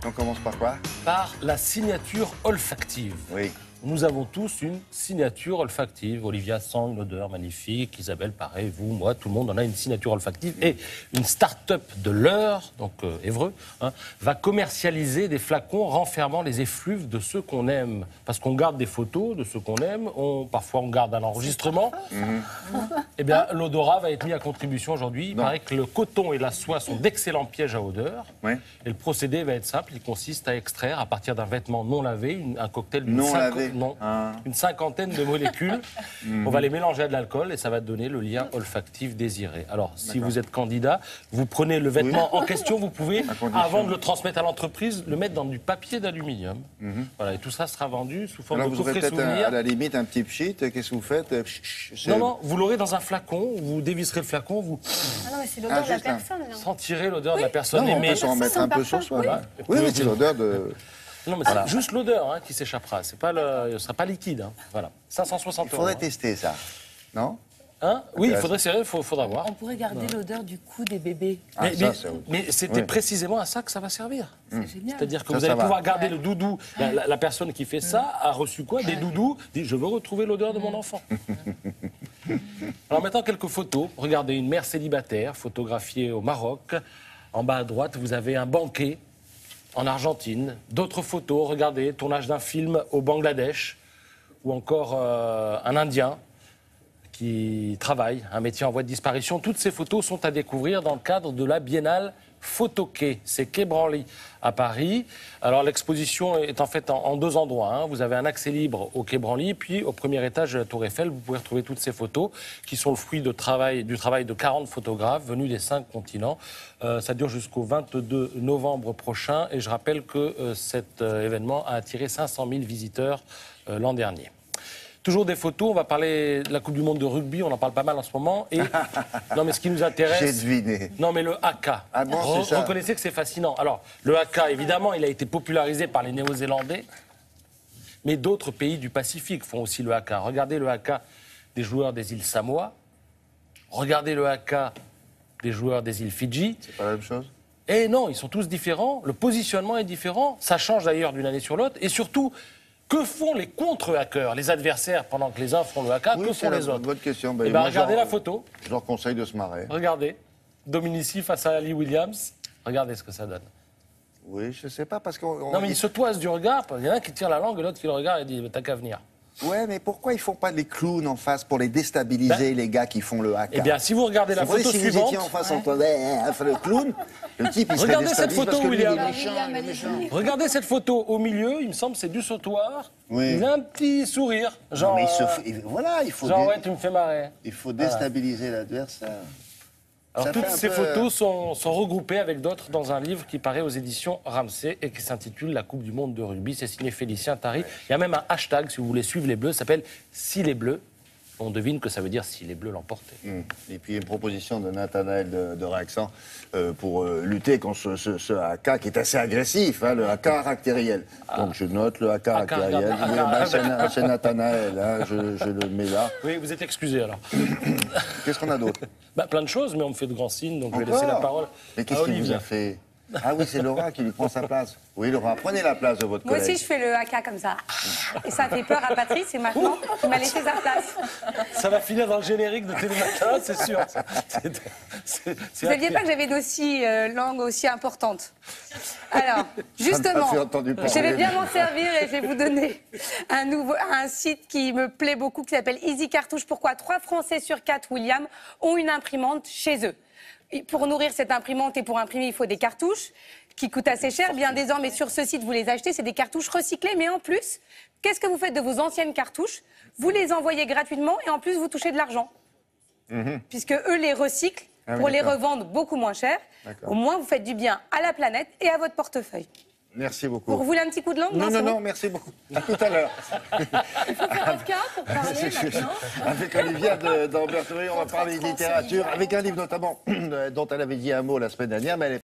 On commence par quoi? Par la signature olfactive. Oui. Nous avons tous une signature olfactive. Olivia sent une odeur magnifique. Isabelle, pareil, vous, moi, tout le monde en a une signature olfactive. Et une start-up de l'Eure, donc Évreux, va commercialiser des flacons renfermant les effluves de ceux qu'on aime. Parce qu'on garde des photos de ceux qu'on aime, parfois on garde un enregistrement. Eh bien, l'odorat va être mis à contribution aujourd'hui. Il paraît que le coton et la soie sont d'excellents pièges à odeur. Ouais. Et le procédé va être simple. Il consiste à extraire, à partir d'un vêtement non lavé, un cocktail une cinquantaine de molécules. On va les mélanger à de l'alcool et ça va donner le lien olfactif désiré. Alors, si vous êtes candidat, vous prenez le vêtement en question, vous pouvez, avant de le transmettre à l'entreprise, le mettre dans du papier d'aluminium. Voilà, et tout ça sera vendu sous forme Alors de vous aurez coffret peut-être souvenir. à la limite un petit pchit, qu'est-ce que vous faites? Non, vous l'aurez dans un flacon, vous dévisserez le flacon, vous Ah non, mais c'est l'odeur de la personne. là. sentirez l'odeur de la personne Non, on aimée. peut s'en remettre un peu sur soi. Oui, mais c'est l'odeur de... Non, mais c'est juste l'odeur qui s'échappera. Ce ne sera pas liquide. Voilà. 560 Il faudrait euros. tester ça, non? Oui, il faudrait serrer, il faudra voir. On pourrait garder l'odeur du cou des bébés. Ah, Mais c'était précisément à ça que ça va servir. C'est génial. C'est-à-dire que Ça, vous allez ça va. pouvoir garder le doudou. La personne qui fait ça a reçu quoi? Des doudous. Dit, je veux retrouver l'odeur de mon enfant. Alors maintenant, quelques photos. Regardez, une mère célibataire photographiée au Maroc. En bas à droite, vous avez un banquet en Argentine. D'autres photos, regardez, tournage d'un film au Bangladesh. Ou encore un Indien qui travaille, un métier en voie de disparition. Toutes ces photos sont à découvrir dans le cadre de la Biennale Photoquai. C'est Quai Branly à Paris. Alors l'exposition est en fait en deux endroits. Vous avez un accès libre au Quai Branly, puis au premier étage de la Tour Eiffel, vous pouvez retrouver toutes ces photos qui sont le fruit du travail de 40 photographes venus des 5 continents. Ça dure jusqu'au 22 novembre prochain et je rappelle que cet événement a attiré 500 000 visiteurs l'an dernier. Toujours des photos, on va parler de la Coupe du Monde de rugby, on en parle pas mal en ce moment. Et non, mais ce qui nous intéresse... J'ai deviné. Non, mais le haka. Ah bon, c'est ça. Reconnaissez que c'est fascinant. Alors, le haka, évidemment, il a été popularisé par les Néo-Zélandais, mais d'autres pays du Pacifique font aussi le haka. Regardez le haka des joueurs des îles Samoa, regardez le haka des joueurs des îles Fidji. C'est pas la même chose? Et non, ils sont tous différents, le positionnement est différent, ça change d'ailleurs d'une année sur l'autre, et surtout... Que font les contre-hackers, les adversaires, pendant que les uns font le haka, que font les autres? Bonne question. Eh ben, regardez la photo. Je leur conseille de se marrer. Regardez. Dominici face à Ali Williams. Regardez ce que ça donne. Oui, je sais pas, parce qu'on... Non, mais ils se toisent du regard. Il y en a un qui tire la langue et l'autre qui le regarde et dit « t'as qu'à venir ». Ouais, mais pourquoi ils font pas des clowns en face pour les déstabiliser, les gars qui font le haka? Eh bien, si vous regardez la photo si vous suivante... étiez en face entre le clown, le type, il serait Regardez cette déstabilisé photo, parce que lui, il William. est méchant, il est méchant. Regardez cette photo au milieu, il me semble c'est du sautoir. Oui. Il a un petit sourire, genre... Non, mais voilà, il faut, genre, ouais, tu me fais marrer. il faut déstabiliser l'adversaire. Alors, Ça toutes fait un ces peu- photos sont regroupées avec d'autres dans un livre qui paraît aux éditions Ramsay et qui s'intitule La Coupe du Monde de rugby. C'est signé Félicien Tari. Il y a même un hashtag, si vous voulez suivre les Bleus, ça s'appelle « Si les Bleus ». On devine que ça veut dire « Si les Bleus l'emportaient ». Et puis une proposition de Nathanaël de Raxan pour lutter contre ce haka qui est assez agressif, le haka caractériel. Donc je note le haka caractériel. C'est Nathanaël, je le mets là. Oui, vous êtes excusé alors. Qu'est-ce qu'on a d'autre? Plein de choses, mais on me fait de grands signes, donc je vais Encore laisser la parole Mais à qu'est-ce qu'il vous Olivia. a fait? Ah oui, c'est Laura qui lui prend sa place. Oui, Laura, prenez la place de votre Moi collègue. aussi, je fais le haka comme ça. Et ça fait peur à Patrice, et maintenant, il m'a laissé sa place. Ça va finir dans le générique de Télématin, c'est sûr. Vous saviez pas que j'avais une langue aussi importante. Alors, justement, fait entendu parler. je vais bien m'en servir et je vais vous donner un site qui me plaît beaucoup, qui s'appelle Easy Cartouche. Pourquoi 3 Français sur 4, William, ont une imprimante chez eux. Pour nourrir cette imprimante et pour imprimer, il faut des cartouches qui coûtent assez cher. Bien désormais, sur ce site, vous les achetez, c'est des cartouches recyclées. Mais en plus, qu'est-ce que vous faites de vos anciennes cartouches? Vous les envoyez gratuitement et en plus, vous touchez de l'argent. Puisque eux les recyclent pour les revendre beaucoup moins cher. Au moins, vous faites du bien à la planète et à votre portefeuille. Merci beaucoup. Vous voulez un petit coup de langue? Non, merci beaucoup. À tout à l'heure. Il faut faire un cas pour parler maintenant. Avec Olivia d'Amberterie, on va parler de littérature, avec un livre notamment dont elle avait dit un mot la semaine dernière, mais elle est